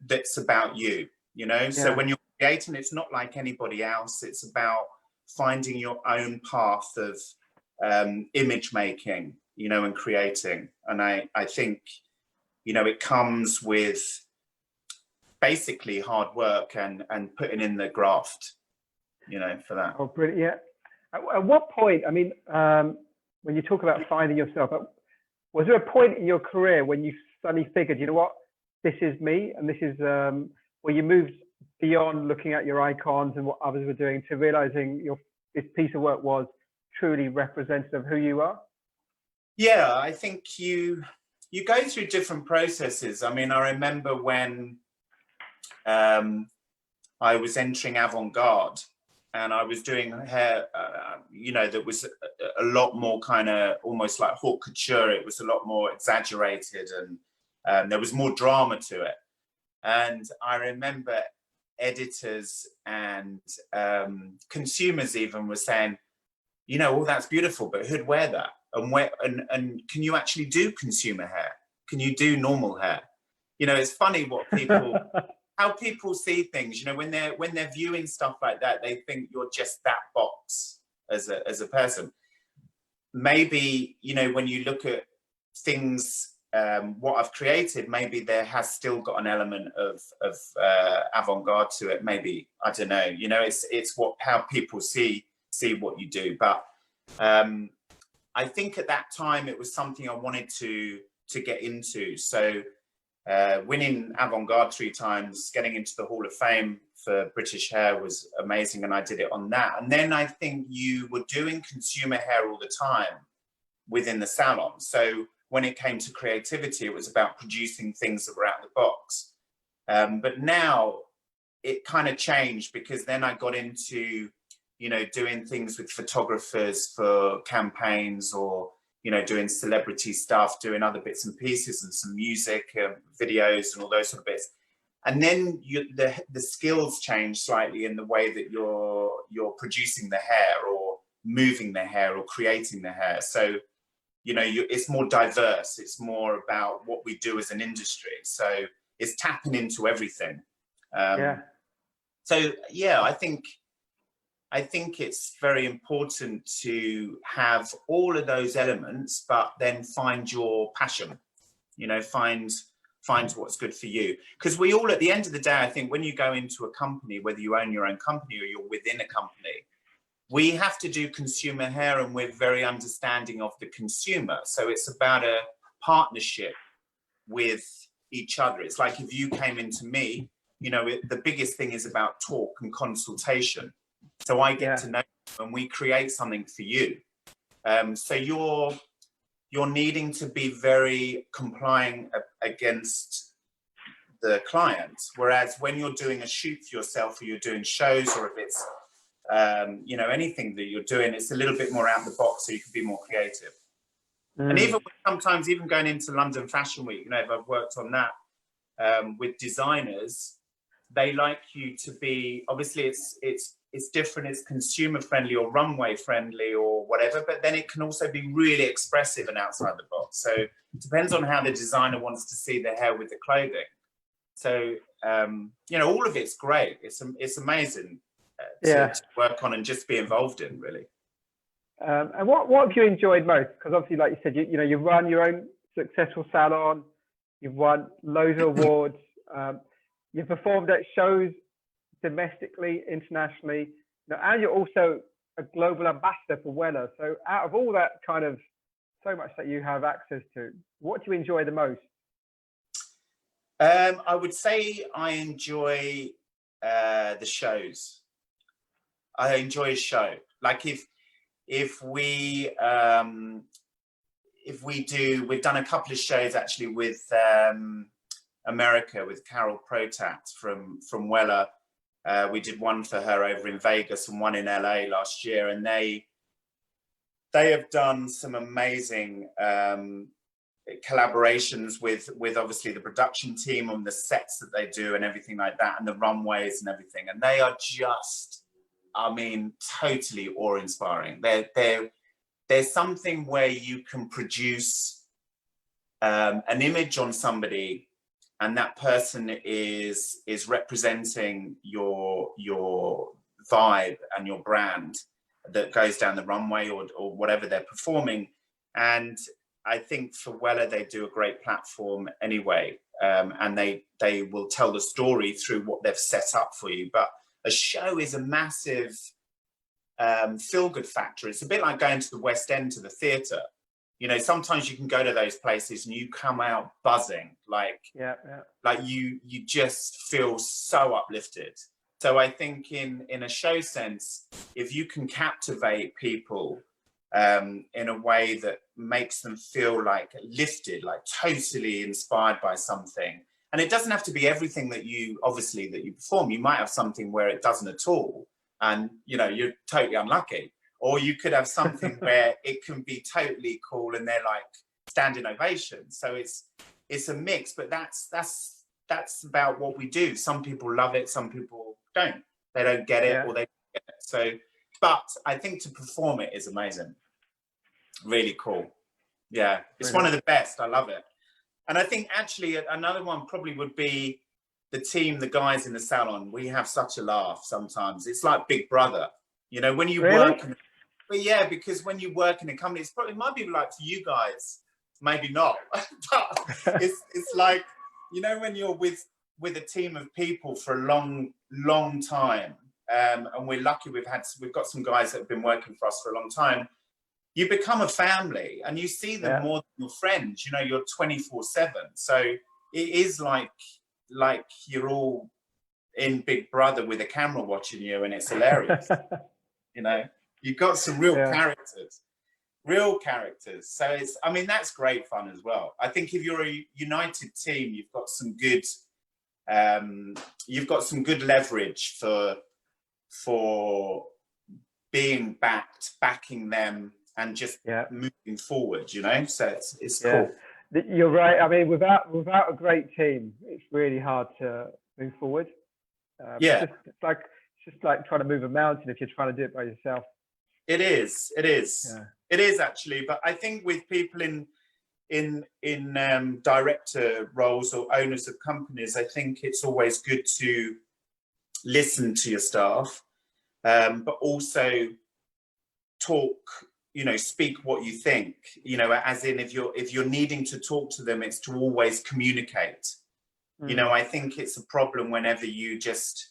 that's about you, you know? Yeah. So when you're creating, it's not like anybody else. It's about finding your own path of image making, you know, and creating. And I think, you know, it comes with basically hard work and putting in the graft, you know, for that. Oh, brilliant. Yeah. At what point, I mean, when you talk about finding yourself, was there a point in your career when you suddenly figured, you know what, this is me, and this is where you moved beyond looking at your icons and what others were doing to realizing this piece of work was truly representative of who you are? Yeah, I think you go through different processes. I mean, I remember when I was entering avant-garde and I was doing hair, you know, that was a lot more kind of almost like haute couture. It was a lot more exaggerated and there was more drama to it. And I remember editors and consumers even were saying, you know, well, that's beautiful, but who'd wear that? And can you actually do consumer hair? Can you do normal hair? You know, it's funny what people, how people see things. You know, when they're viewing stuff like that, they think you're just that box as a person. Maybe, you know, when you look at things, what I've created, maybe there has still got an element of avant-garde to it. Maybe, I don't know. You know, it's how people see what you do. But I think at that time it was something I wanted to get into. So winning avant-garde 3 times, getting into the Hall of Fame for British hair was amazing, and I did it on that. And then I think you were doing consumer hair all the time within the salon. So when it came to creativity, it was about producing things that were out of the box. But now it kind of changed, because then I got into, you know, doing things with photographers for campaigns, or, you know, doing celebrity stuff, doing other bits and pieces and some music videos and all those sort of bits. And then the skills change slightly in the way that you're producing the hair or moving the hair or creating the hair. So, you know, it's more diverse. It's more about what we do as an industry. So it's tapping into everything. So yeah, I think it's very important to have all of those elements, but then find your passion. You know, find what's good for you. Because we all, at the end of the day, I think when you go into a company, whether you own your own company or you're within a company, we have to do consumer hair, and we're very understanding of the consumer. So it's about a partnership with each other. It's like if you came into me, you know, the biggest thing is about talk and consultation. So I get to know you and we create something for you. So you're needing to be very complying against the client. Whereas when you're doing a shoot for yourself, or you're doing shows, or if it's you know, anything that you're doing, it's a little bit more out the box, so you can be more creative. And even sometimes, even going into London Fashion Week, you know, if I've worked on that with designers, they like you to be, obviously it's different, it's consumer friendly or runway friendly or whatever, but then it can also be really expressive and outside the box. So it depends on how the designer wants to see the hair with the clothing. So you know, all of it's great. It's amazing to work on and just be involved in, really. And what have you enjoyed most? Because obviously, like you said, you know, you run your own successful salon, you've won loads of awards, you've performed at shows domestically, internationally, you know, and you're also a global ambassador for Wella. So out of all that kind of, so much that you have access to, what do you enjoy the most? I would say I enjoy the shows. I enjoy a show. Like if we do, we've done a couple of shows actually with America, with Carol Protat from Wella. We did one for her over in Vegas and one in LA last year, and they have done some amazing collaborations with obviously the production team on the sets that they do and everything like that, and the runways and everything. And they are just, I mean, totally awe-inspiring. There's something where you can produce an image on somebody, and that person is representing your vibe and your brand that goes down the runway or whatever they're performing. And I think for Wella, they do a great platform anyway, and they will tell the story through what they've set up for you. But a show is a massive feel-good factor. It's a bit like going to the West End, to the theatre. You know, sometimes you can go to those places and you come out buzzing, like you just feel so uplifted. So I think in a show sense, if you can captivate people in a way that makes them feel like lifted, like totally inspired by something, and it doesn't have to be everything that you perform. You might have something where it doesn't at all, and you know, you're totally unlucky. Or you could have something where it can be totally cool and they're like standing ovation. So it's a mix, but that's about what we do. Some people love it, some people don't. They don't get it, or they don't get it. So, but I think to perform it is amazing. Really cool. Yeah, it's one of the best. I love it. And I think actually another one probably would be the team, the guys in the salon. We have such a laugh sometimes. It's like Big Brother. You know, when you work, but yeah, because when you work in a company, it might be like for you guys, maybe not, but it's like, you know, when you're with a team of people for a long time, and we're lucky we've got some guys that have been working for us for a long time. You become a family, and you see them more than your friends. You know, you're 24/7, so it is like you're all in Big Brother with a camera watching you, and it's hilarious. You know, you've got some real characters. So it's, I mean, that's great fun as well. I think if you're a united team, you've got some good leverage for being backing them and just moving forward, you know. So it's cool. You're right. I mean, without a great team, it's really hard to move forward. Yeah, It's just like trying to move a mountain if you're trying to do it by yourself. it is. It is. Yeah. It is actually. But I think with people in director roles or owners of companies, I think it's always good to listen to your staff, but also talk, speak what you think, as in if you're needing to talk to them, it's to always communicate. I think it's a problem whenever you just,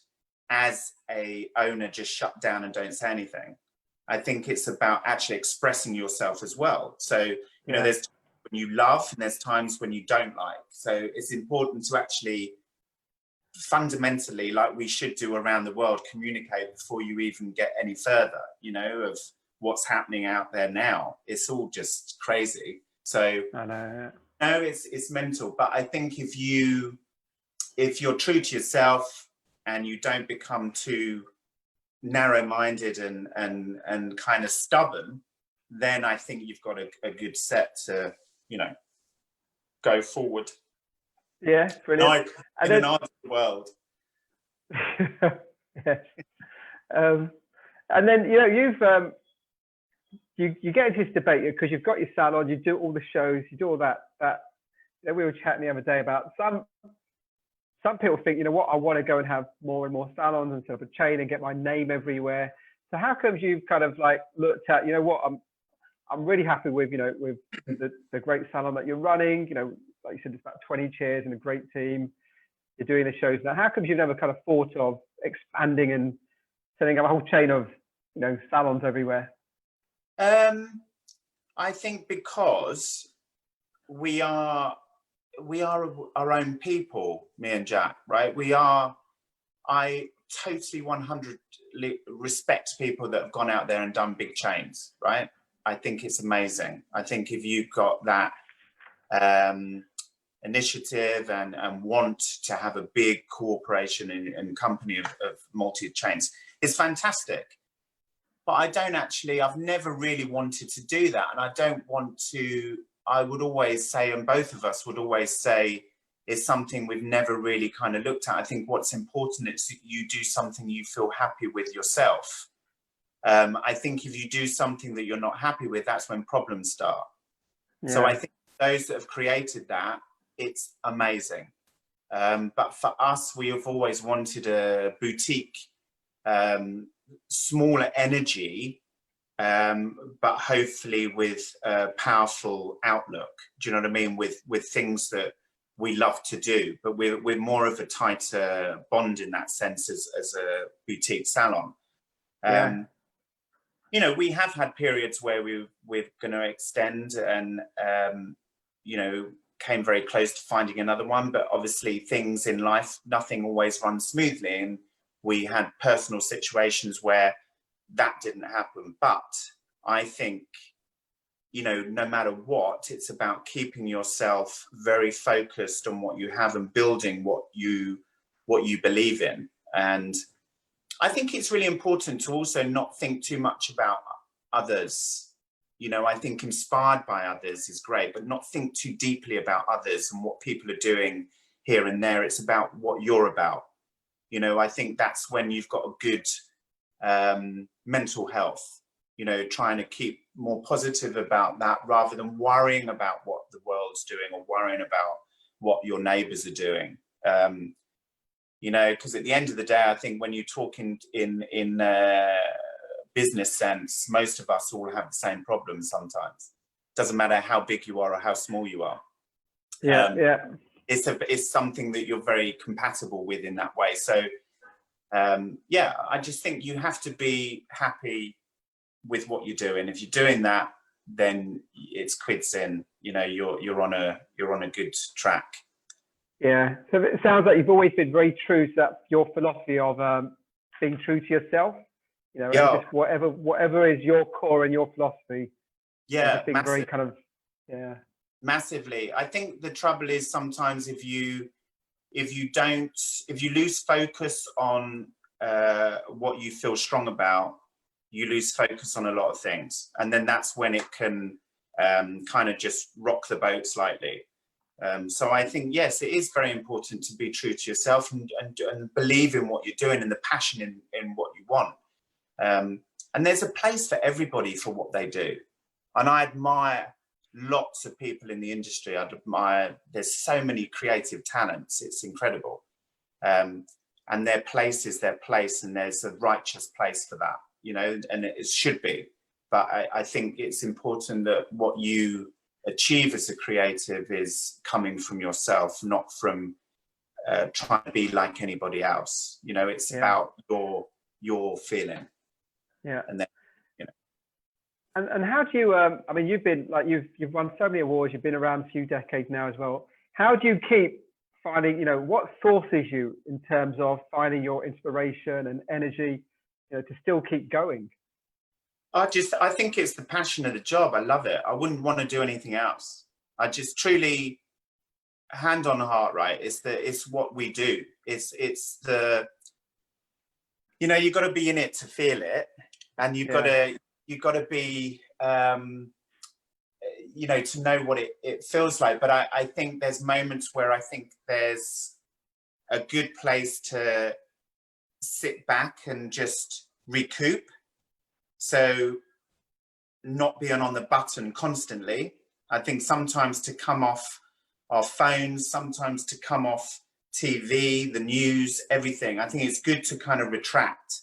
as a owner, just shut down and don't say anything. I think it's about actually expressing yourself as well. So, there's times when you love and there's times when you don't like. So it's important to actually fundamentally, like we should do around the world, communicate before you even get any further, of what's happening out there now. It's all just crazy. So I know. no, it's mental. But I think if you're true to yourself and you don't become too narrow-minded and kind of stubborn, then I think you've got a good set to, go forward. Yeah, brilliant. In an art world. Yes. And then you've you get into this debate because you've got your salon, you do all the shows, you do all that. We were chatting the other day about some people think, what, I want to go and have more and more salons and set up a chain and get my name everywhere. So how come you've kind of like looked at, what, I'm really happy with, with the great salon that you're running, like you said, it's about 20 chairs and a great team. You're doing the shows now. How come you've never kind of thought of expanding and setting up a whole chain of, salons everywhere? I think because we are our own people, me and Jack, right? I totally 100 respect people that have gone out there and done big chains, right? I think it's amazing. I think if you've got that initiative and want to have a big corporation and company of multi-chains, it's fantastic. But I've never really wanted to do that. And I don't want to, I would always say, and both of us would always say, is something we've never really kind of looked at. I think what's important is that you do something you feel happy with yourself. I think if you do something that you're not happy with, that's when problems start. Yeah. So I think those that have created that, it's amazing. But for us, we have always wanted a boutique, smaller energy, but hopefully with a powerful outlook. Do you know what I mean? With things that we love to do, but we're more of a tighter bond in that sense as a boutique salon. We have had periods where we're going to extend and, came very close to finding another one, but obviously things in life, nothing always runs smoothly. And we had personal situations where that didn't happen. But I think, no matter what, it's about keeping yourself very focused on what you have and building what you believe in. And I think it's really important to also not think too much about others. I think inspired by others is great, but not think too deeply about others and what people are doing here and there. It's about what you're about. I think that's when you've got a good mental health, trying to keep more positive about that rather than worrying about what the world's doing or worrying about what your neighbors are doing. Because at the end of the day, I think when you talk in business sense, most of us all have the same problems sometimes. Doesn't matter how big you are or how small you are. It's something that you're very compatible with in that way. So I just think you have to be happy with what you're doing. If you're doing that, then it's quids in. You're on a good track. Yeah. So it sounds like you've always been very true to that, your philosophy of being true to yourself. Just whatever is your core and your philosophy. Yeah, being very kind of massively. I think the trouble is sometimes if you lose focus on what you feel strong about, you lose focus on a lot of things, and then that's when it can kind of just rock the boat slightly. So I think, yes, it is very important to be true to yourself and believe in what you're doing and the passion in what you want. And there's a place for everybody for what they do. And I admire lots of people in the industry. There's so many creative talents. It's incredible. And their place is their place, and there's a righteous place for that, you know, and it should be. But I think it's important that what you achieve as a creative is coming from yourself, not from trying to be like anybody else. You know, it's about your feeling. Yeah. And then, you know. And how do you, I mean, you've been like, you've won so many awards, you've been around a few decades now as well. How do you keep finding, you know, what sources you in terms of finding your inspiration and energy, you know, to still keep going? I think it's the passion of the job. I love it. I wouldn't want to do anything else. I just truly, hand on heart, right? It's what we do. It's the, you know, you've got to be in it to feel it, and you've got to be, you know, to know what it feels like. But I think there's moments where I think there's a good place to sit back and just recoup. So not being on the button constantly. I think sometimes to come off our phones, sometimes to come off TV, the news, everything. I think it's good to kind of retract,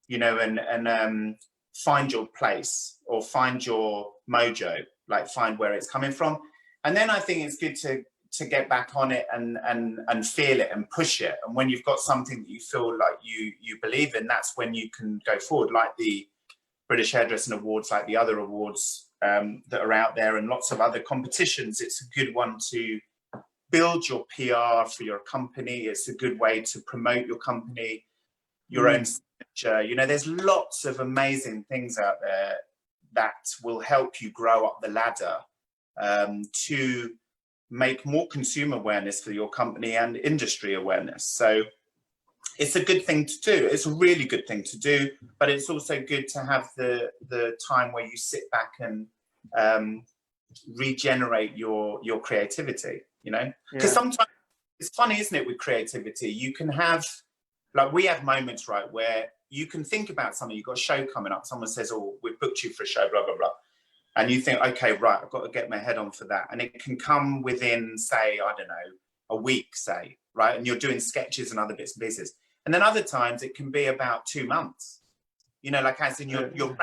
you know, and find your place or find your mojo, like find where it's coming from. And then I think it's good to get back on it and feel it and push it. And when you've got something that you feel like you believe in, that's when you can go forward, like the British Hairdressing Awards, like the other awards that are out there, and lots of other competitions. It's a good one to build your PR for your company. It's a good way to promote your company, your own signature. You know, there's lots of amazing things out there that will help you grow up the ladder to make more consumer awareness for your company and industry awareness. So it's a good thing to do. It's a really good thing to do, but it's also good to have the time where you sit back and regenerate your creativity, you know? Because sometimes it's funny, isn't it, with creativity? You can have, like, we have moments, right, where you can think about something. You've got a show coming up. Someone says, oh, we've booked you for a show, blah, blah, blah. And you think, okay, right, I've got to get my head on for that. And it can come within, say, I don't know, a week, say, right? And you're doing sketches and other bits and pieces. And then other times it can be about 2 months, you know, like as in you're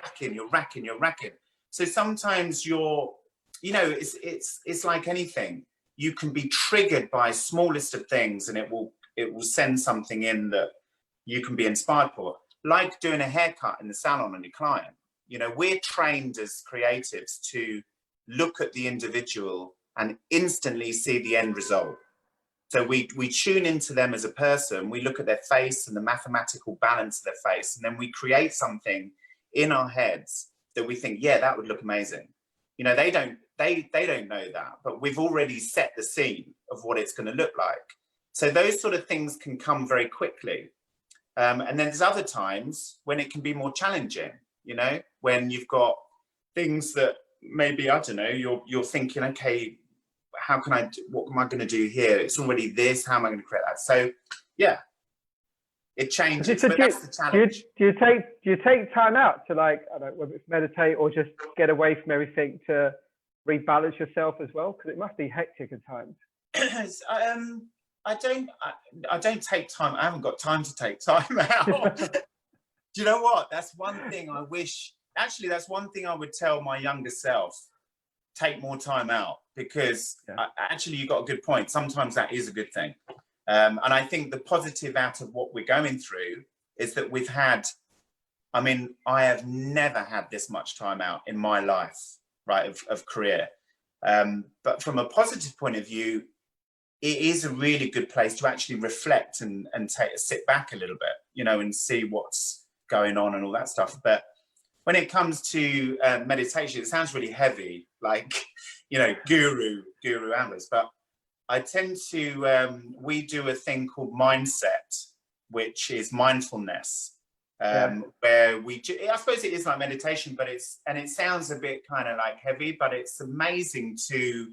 racking. So sometimes you're, you know, it's like anything. You can be triggered by smallest of things, and it will send something in that you can be inspired for. Like doing a haircut in the salon on your client. You know, we're trained as creatives to look at the individual and instantly see the end result. So we tune into them as a person, we look at their face and the mathematical balance of their face, and then we create something in our heads that we think, yeah, that would look amazing. You know, they don't know that, but we've already set the scene of what it's going to look like. So those sort of things can come very quickly. And then there's other times when it can be more challenging, you know, when you've got things that maybe, I don't know, you're thinking, okay, what am I going to do here? It's already this, how am I going to create that? So yeah, it changes, but that's the challenge. Do you take time out to, like, I don't know, whether it's meditate or just get away from everything to rebalance yourself as well? Because it must be hectic at times. I don't take time. I haven't got time to take time out. Do you know what? That's one thing I wish, actually, that's one thing I would tell my younger self. Take more time out, because actually you got a good point. Sometimes that is a good thing. And I think the positive out of what we're going through is that we've had, I mean, I have never had this much time out in my life, right, of career. But from a positive point of view, it is a really good place to actually reflect and sit back a little bit, you know, and see what's going on and all that stuff. But when it comes to meditation, it sounds really heavy, like, you know, guru Ambrose. But I tend to, we do a thing called mindset, which is mindfulness, where I suppose it is like meditation, but it sounds a bit kind of like heavy, but it's amazing to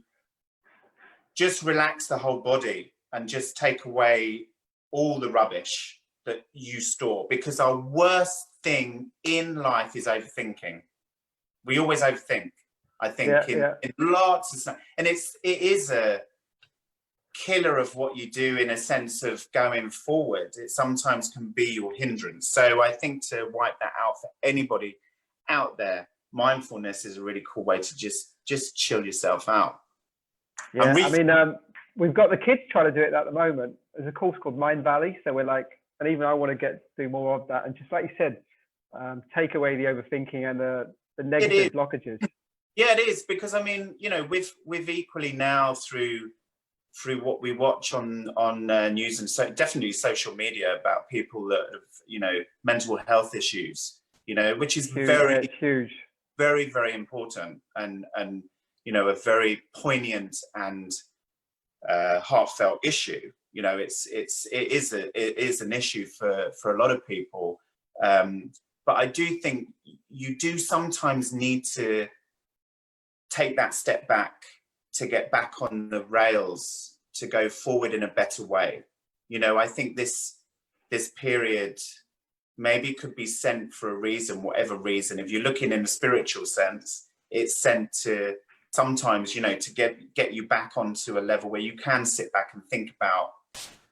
just relax the whole body and just take away all the rubbish that you store, because our worst thing in life is overthinking. We always overthink, I think, in lots of stuff. And it is a killer of what you do in a sense of going forward. It sometimes can be your hindrance. So I think to wipe that out for anybody out there, mindfulness is a really cool way to just chill yourself out. Yeah, I mean, we've got the kids trying to do it at the moment. There's a course called Mind Valley. So we're like, and even I want to do more of that. And just like you said, take away the overthinking and the negative blockages. Yeah, it is, because I mean, you know, we've equally now through what we watch on news and so definitely social media about people that have, you know, mental health issues, you know, which is very huge, very, very important, and you know, a very poignant and heartfelt issue. You know, it is an issue for a lot of people, but I do think you do sometimes need to take that step back to get back on the rails, to go forward in a better way. You know, I think this period maybe could be sent for a reason, whatever reason. If you're looking in a spiritual sense, it's sent to sometimes, you know, to get you back onto a level where you can sit back and think about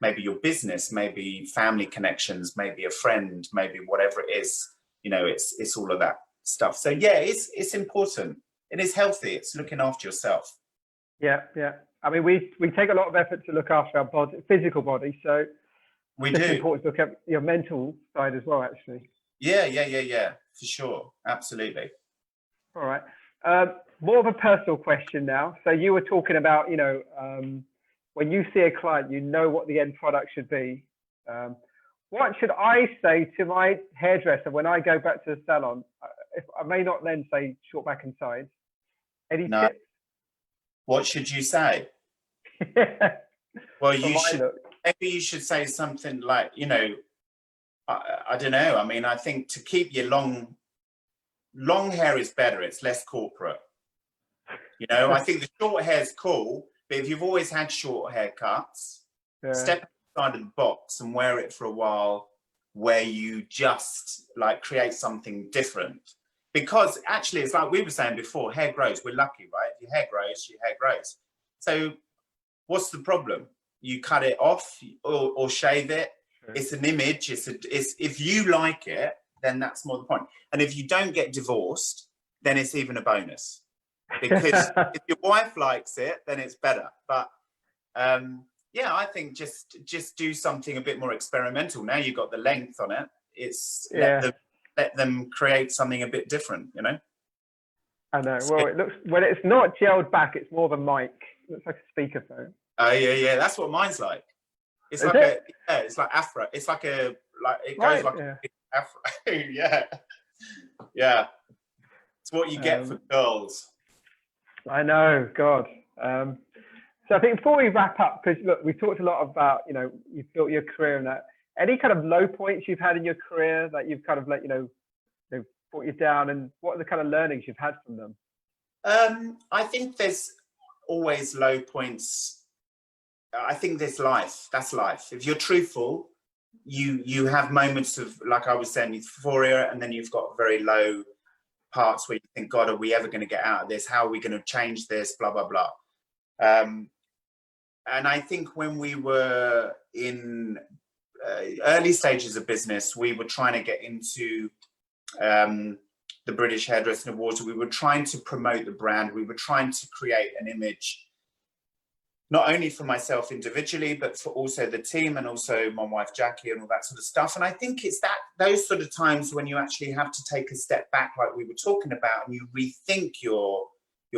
maybe your business, maybe family connections, maybe a friend, maybe whatever it is. You know, it's all of that stuff. So yeah, it's important. It is healthy. It's looking after yourself. Yeah. I mean, we take a lot of effort to look after our body, physical body. So it's important to look at your mental side as well, actually. Yeah, for sure. Absolutely. All right. More of a personal question now. So you were talking about, you know, when you see a client, you know what the end product should be. What should I say to my hairdresser when I go back to the salon? If I may not then say short back and sides. Any tips? What should you say? Well, maybe you should say something like, you know, I don't know. I mean, I think to keep your long hair is better. It's less corporate. You know, I think the short hair is cool, but if you've always had short haircuts, step outside of the box and wear it for a while, where you just like create something different. Because actually, it's like we were saying before, hair grows. We're lucky, right? If your hair grows, your hair grows. So what's the problem? You cut it off or shave it. It's an image. It's if you like it, then that's more the point. And if you don't get divorced, then it's even a bonus. Because if your wife likes it, then it's better. But yeah, I think just do something a bit more experimental. Now you've got the length on it. It's let them create something a bit different, you know? I know. Well, it looks, when it's not gelled back, it's more of a mic. It looks like a speakerphone. Oh, yeah. That's what mine's like. It's it's like afro. It's like it goes like a big afro. Yeah. It's what you get for girls. I know, God. So I think before we wrap up, because look, we've talked a lot about, you know, you've built your career and that. Any kind of low points you've had in your career that you've kind of let, you know, they've brought you down, and what are the kind of learnings you've had from them? I think there's always low points. I think there's life. That's life. If you're truthful, you have moments of, like I was saying, euphoria, and then you've got very low parts where you think, God, are we ever going to get out of this? How are we going to change this? Blah, blah, blah. And I think when we were in early stages of business, we were trying to get into the British Hairdressing Awards. We were trying to promote the brand. We were trying to create an image, not only for myself individually, but for also the team and also my wife, Jackie, and all that sort of stuff. And I think it's those sort of times when you actually have to take a step back, like we were talking about, and you rethink your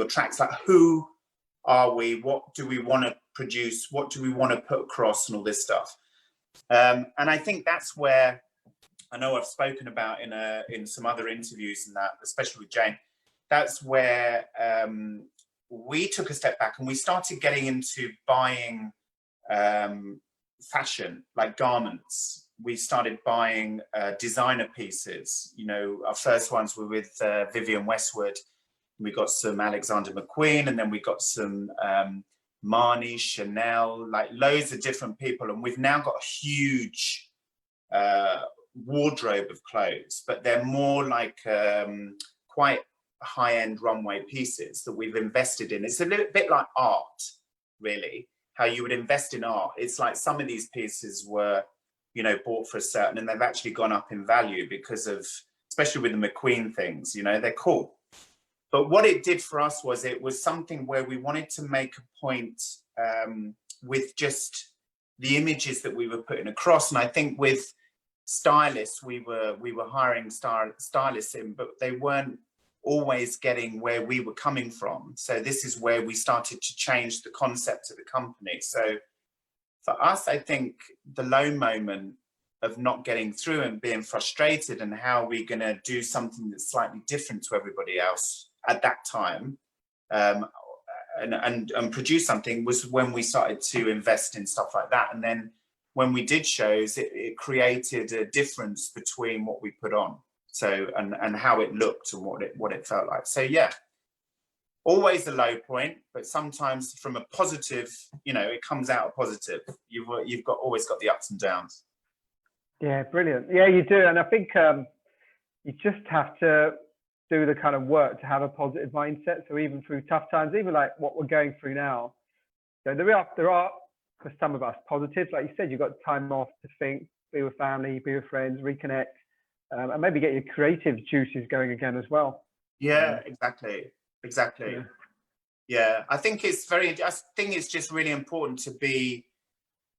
tracks, like who are we? What do we want to produce? What do we want to put across, and all this stuff. And I think that's where, I know I've spoken about in some other interviews and that, especially with Jane, that's where we took a step back and we started getting into buying fashion, like garments. We started buying designer pieces. You know, our first ones were with Vivienne Westwood. We got some Alexander McQueen, and then we got some Marnie, Chanel, like loads of different people. And we've now got a huge wardrobe of clothes, but they're more like quite high-end runway pieces that we've invested in. It's a little bit like art, really, how you would invest in art. It's like some of these pieces were, you know, bought for a certain, and they've actually gone up in value because of, especially with the McQueen things, you know, they're cool. But what it did for us was it was something where we wanted to make a point with just the images that we were putting across. And I think with stylists, we were hiring stylists in, but they weren't always getting where we were coming from. So this is where we started to change the concept of the company. So for us, I think the low moment of not getting through and being frustrated, and how we're going to do something that's slightly different to everybody else at that time, and produce something, was when we started to invest in stuff like that. And then when we did shows, it created a difference between what we put on, so and how it looked and what it felt like. So yeah, always a low point, but sometimes from a positive, you know, it comes out a positive. You've always got the ups and downs. Yeah, brilliant. Yeah, you do. And I think you just have to do the kind of work to have a positive mindset. So even through tough times, even like what we're going through now, so there are for some of us positives. Like you said, you've got time off to think, be with family, be with friends, reconnect, and maybe get your creative juices going again as well. Yeah, exactly. Yeah, I think it's just really important to be,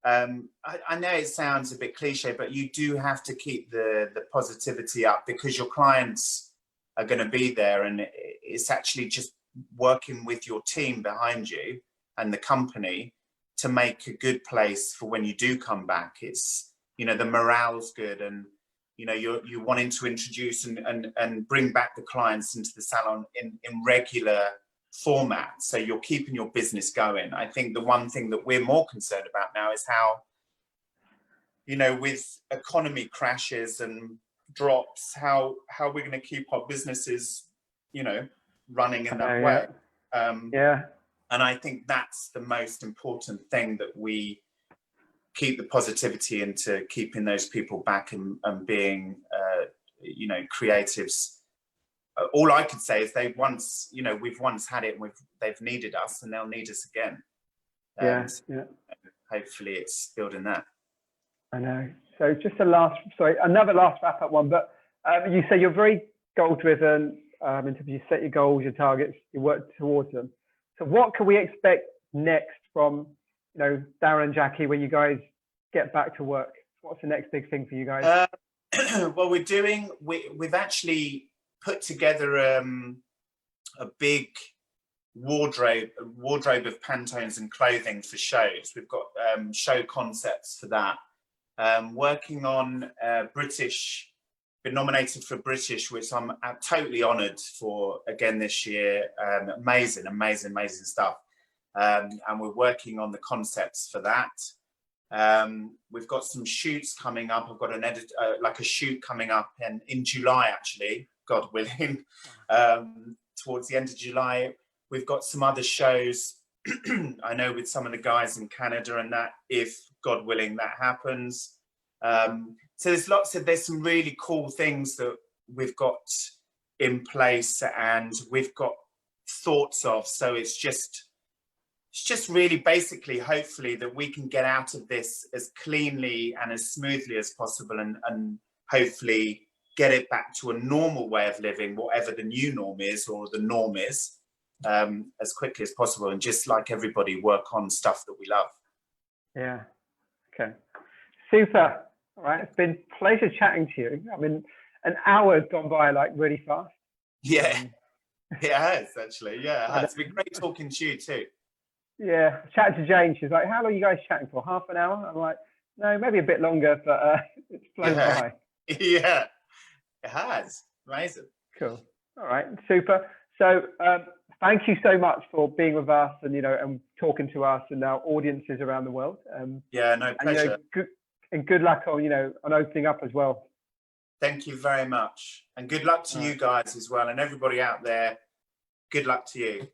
I know it sounds a bit cliche, but you do have to keep the positivity up, because your clients are going to be there, and it's actually just working with your team behind you and the company to make a good place for when you do come back. It's, you know, the morale's good, and you know, you're wanting to introduce and bring back the clients into the salon in regular format, so you're keeping your business going. I think the one thing that we're more concerned about now is how, you know, with economy crashes and drops, how we're going to keep our businesses, you know, running in that way. Yeah. And I think that's the most important thing, that we keep the positivity into keeping those people back and being, you know, creatives. All I could say is we've once had it, and they've needed us, and they'll need us again. And hopefully it's building that. I know. So just another last wrap up one, but you say you're very goal driven, in terms of you set your goals, your targets, you work towards them. So what can we expect next from, you know, Darren and Jackie, when you guys get back to work? What's the next big thing for you guys? Well, we've actually put together a big wardrobe of Pantones and clothing for shows. We've got show concepts for that. Working on British, been nominated for British, which I'm totally honoured for again this year. Amazing stuff. And we're working on the concepts for that. We've got some shoots coming up. I've got a shoot coming up in July, actually, God willing, towards the end of July. We've got some other shows, I know, with some of the guys in Canada, and that, if God willing, that happens. So there's some really cool things that we've got in place and we've got thoughts of. So it's just really basically, hopefully, that we can get out of this as cleanly and as smoothly as possible, and hopefully get it back to a normal way of living, whatever the new norm is, or the norm is, as quickly as possible, and just like everybody, work on stuff that we love. Yeah. Okay. Super. All right. It's been a pleasure chatting to you. I mean, an hour's gone by like really fast. Yeah. It has, actually. Yeah. It's been great talking to you too. Yeah. I chatted to Jane. She's like, how long are you guys chatting for? Half an hour? I'm like, no, maybe a bit longer, but it's flown by. Yeah. It has. Amazing. Cool. All right. Super. So thank you so much for being with us and, you know, and talking to us and our audiences around the world. Yeah, no, pleasure. And good luck on, you know, on opening up as well. Thank you very much. And good luck to you guys as well. And everybody out there, good luck to you.